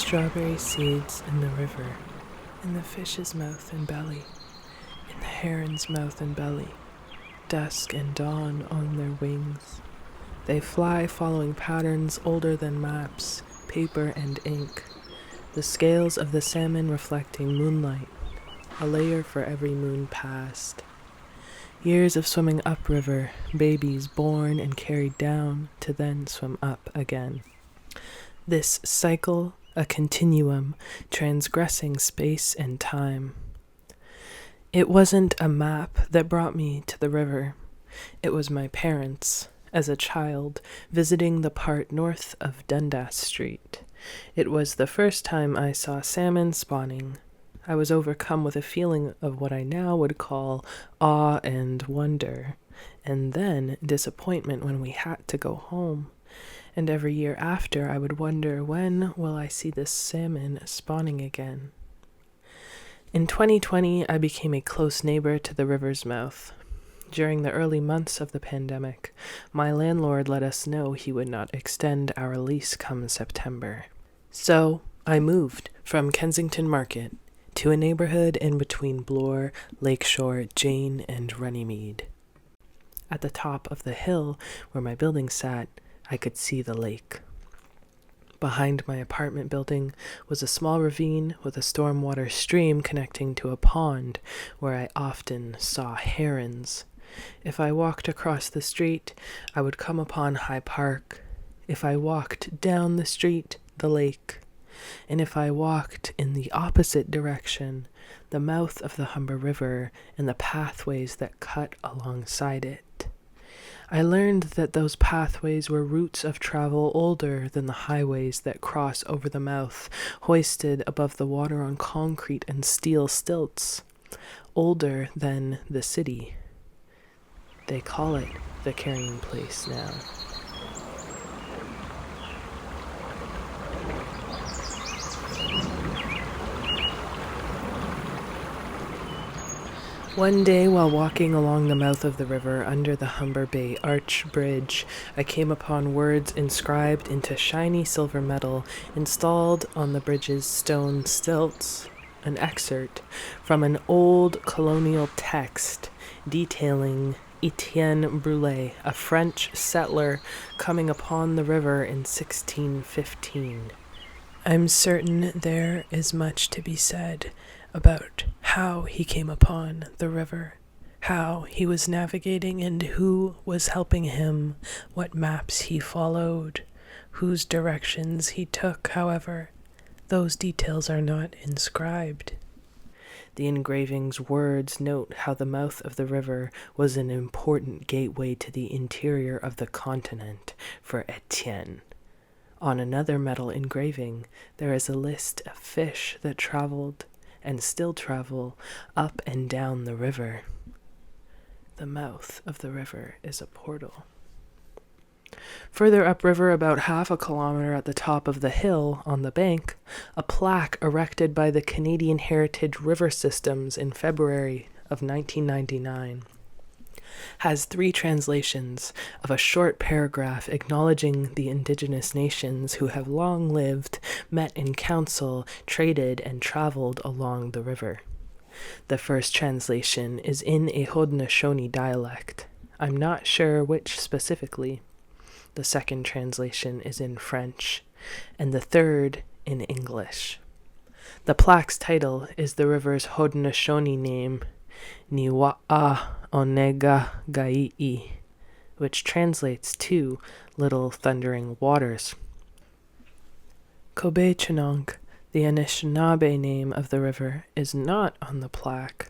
strawberry seeds in the river, in the fish's mouth and belly, in the heron's mouth and belly, dusk and dawn on their wings. They fly following patterns older than maps, paper and ink, the scales of the salmon reflecting moonlight, a layer for every moon past. Years of swimming upriver, babies born and carried down to then swim up again. This cycle, a continuum, transgressing space and time. It wasn't a map that brought me to the river. It was my parents, as a child, visiting the part north of Dundas Street. It was the first time I saw salmon spawning. I was overcome with a feeling of what I now would call awe and wonder, and then disappointment when we had to go home. And every year after, I would wonder, when will I see this salmon spawning again? In 2020, I became a close neighbor to the river's mouth. During the early months of the pandemic, my landlord let us know he would not extend our lease come September. So I moved from Kensington Market to a neighborhood in between Bloor, Lakeshore, Jane, and Runnymede. At the top of the hill where my building sat, I could see the lake. Behind my apartment building was a small ravine with a stormwater stream connecting to a pond where I often saw herons. If I walked across the street, I would come upon High Park. If I walked down the street, the lake. And if I walked in the opposite direction, the mouth of the Humber River and the pathways that cut alongside it. I learned that those pathways were routes of travel older than the highways that cross over the mouth, hoisted above the water on concrete and steel stilts. Older than the city. They call it the carrying place now. One day, while walking along the mouth of the river under the Humber Bay Arch Bridge, I came upon words inscribed into shiny silver metal installed on the bridge's stone stilts. An excerpt from an old colonial text detailing Etienne Brulé, a French settler coming upon the river in 1615. I'm certain there is much to be said about how he came upon the river, how he was navigating and who was helping him, what maps he followed, whose directions he took. However, those details are not inscribed. The engraving's words note how the mouth of the river was an important gateway to the interior of the continent for Etienne. On another metal engraving, there is a list of fish that traveled and still travel up and down the river. The mouth of the river is a portal. Further upriver, about half a kilometer at the top of the hill on the bank, a plaque erected by the Canadian Heritage River Systems in February of 1999 has 3 translations of a short paragraph acknowledging the indigenous nations who have long lived, met in council, traded, and traveled along the river. The first translation is in a Haudenosaunee dialect. I'm not sure which specifically. The second translation is in French, and the third in English. The plaque's title is the river's Haudenosaunee name, Nahwegahbo, which translates to Little Thundering Waters. Kobechenonk, the Anishinaabe name of the river, is not on the plaque.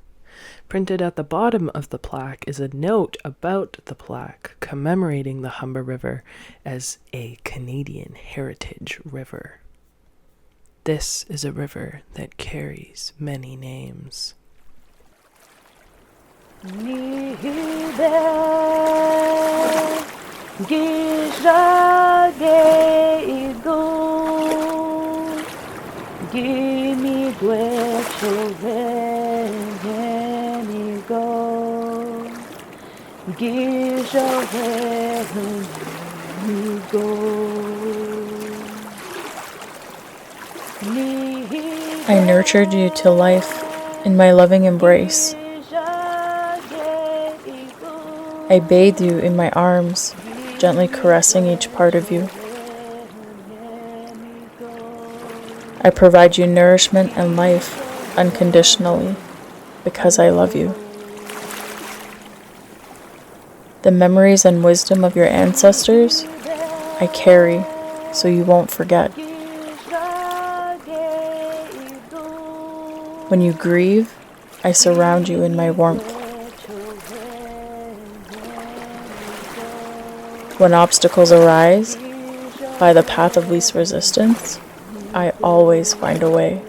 Printed at the bottom of the plaque is a note about the plaque commemorating the Humber River as a Canadian heritage river. This is a river that carries many names. I nurtured you to life in my loving embrace. I bathe you in my arms, gently caressing each part of you. I provide you nourishment and life unconditionally because I love you. The memories and wisdom of your ancestors I carry so you won't forget. When you grieve, I surround you in my warmth. When obstacles arise, by the path of least resistance, I always find a way.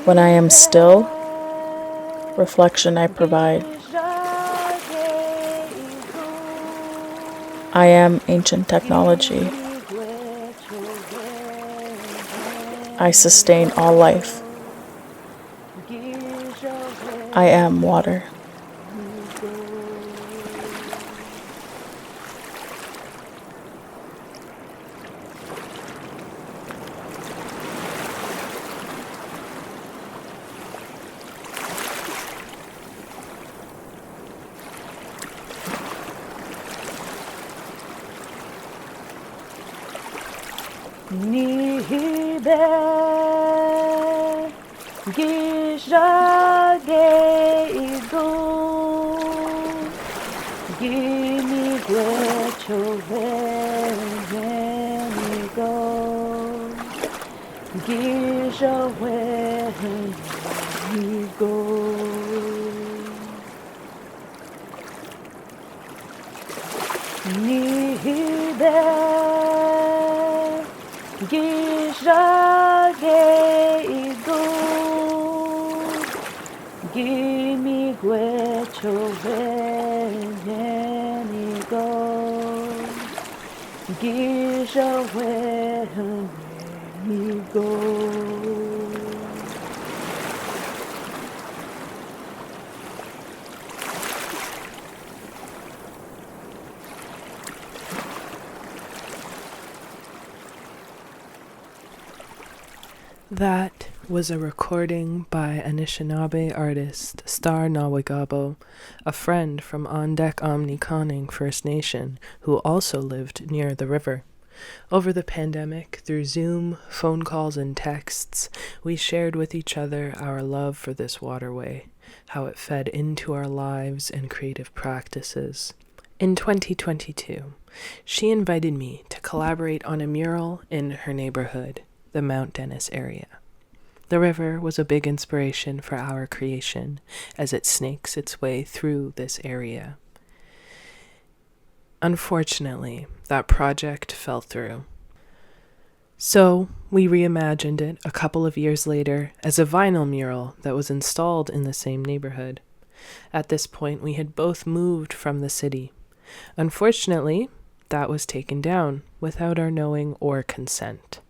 When I am still, reflection I provide. I am ancient technology. I sustain all life. I am water. Nihibe gishage igu gimi gwecho venigo gisha venigo Nihibe gishage igu gimi gwecho venigo gisha venigo That was a recording by Anishinaabe artist Star Nahwegahbo, a friend from On Deck Omniconning First Nation who also lived near the river. Over the pandemic, through Zoom, phone calls, and texts, we shared with each other our love for this waterway, how it fed into our lives and creative practices. In 2022, she invited me to collaborate on a mural in her neighborhood, the Mount Dennis area. The river was a big inspiration for our creation as it snakes its way through this area. Unfortunately, that project fell through. So we reimagined it a couple of years later as a vinyl mural that was installed in the same neighborhood. At this point, we had both moved from the city. Unfortunately, that was taken down without our knowing or consent.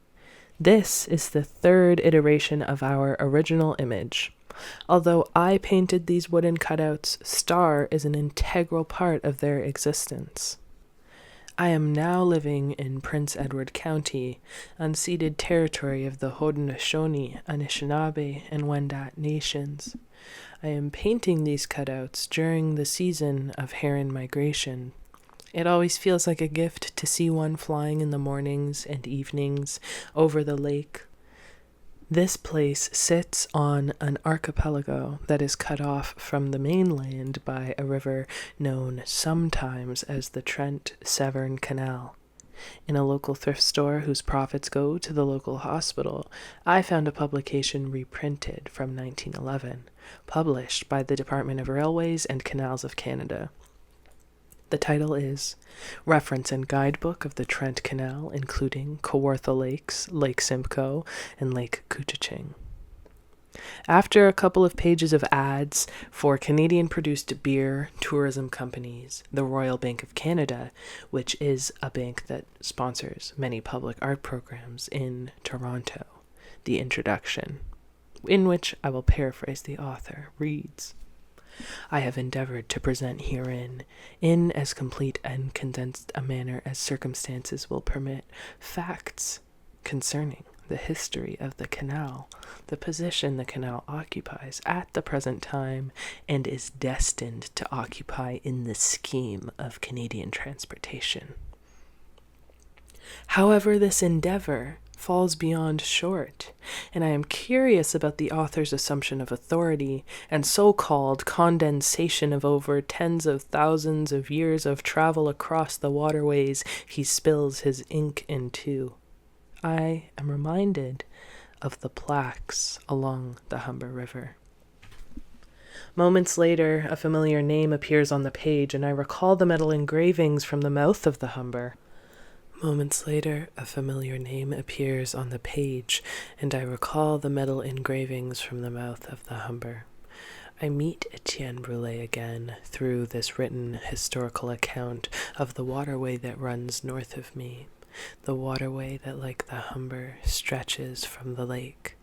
This is the third iteration of our original image. Although I painted these wooden cutouts, Star is an integral part of their existence. I am now living in Prince Edward County, unceded territory of the Haudenosaunee, Anishinaabe, and Wendat nations. I am painting these cutouts during the season of heron migration. It always feels like a gift to see one flying in the mornings and evenings over the lake. This place sits on an archipelago that is cut off from the mainland by a river known sometimes as the Trent Severn Canal. In a local thrift store whose profits go to the local hospital, I found a publication reprinted from 1911, published by the Department of Railways and Canals of Canada. The title is Reference and Guidebook of the Trent Canal, including Kawartha Lakes, Lake Simcoe, and Lake Couchiching. After a couple of pages of ads for Canadian-produced beer tourism companies, the Royal Bank of Canada, which is a bank that sponsors many public art programs in Toronto, the introduction, in which I will paraphrase the author, reads, I have endeavored to present herein, in as complete and condensed a manner as circumstances will permit, facts concerning the history of the canal, the position the canal occupies at the present time and is destined to occupy in the scheme of Canadian transportation. However, this endeavor falls beyond short, and I am curious about the author's assumption of authority and so-called condensation of over tens of thousands of years of travel across the waterways he spills his ink into. I am reminded of the plaques along the Humber River. Moments later, a familiar name appears on the page, and I recall the metal engravings from the mouth of the Humber. Moments later, a familiar name appears on the page, and I recall the metal engravings from the mouth of the Humber. I meet Etienne Brûlé again through this written historical account of the waterway that runs north of me, the waterway that, like the Humber, stretches from the lake.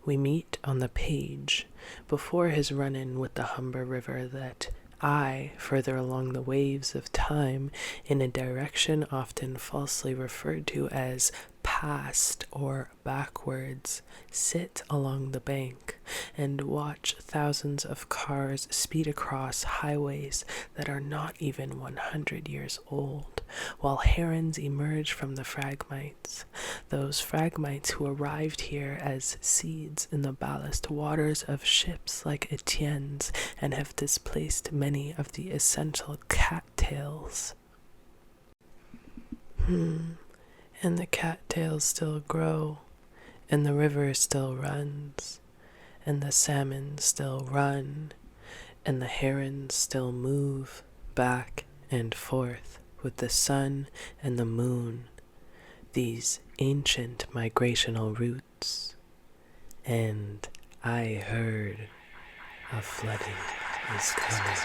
We meet on the page, before his run-in with the Humber River that I, further along the waves of time, in a direction often falsely referred to as past or backwards, sit along the bank and watch thousands of cars speed across highways that are not even 100 years old, while herons emerge from the phragmites, those phragmites who arrived here as seeds in the ballast waters of ships like Etienne's and have displaced many of the essential cattails. And the cattails still grow, and the river still runs, and the salmon still run, and the herons still move back and forth with the sun and the moon, these ancient migrational routes. And I heard a flooding is coming.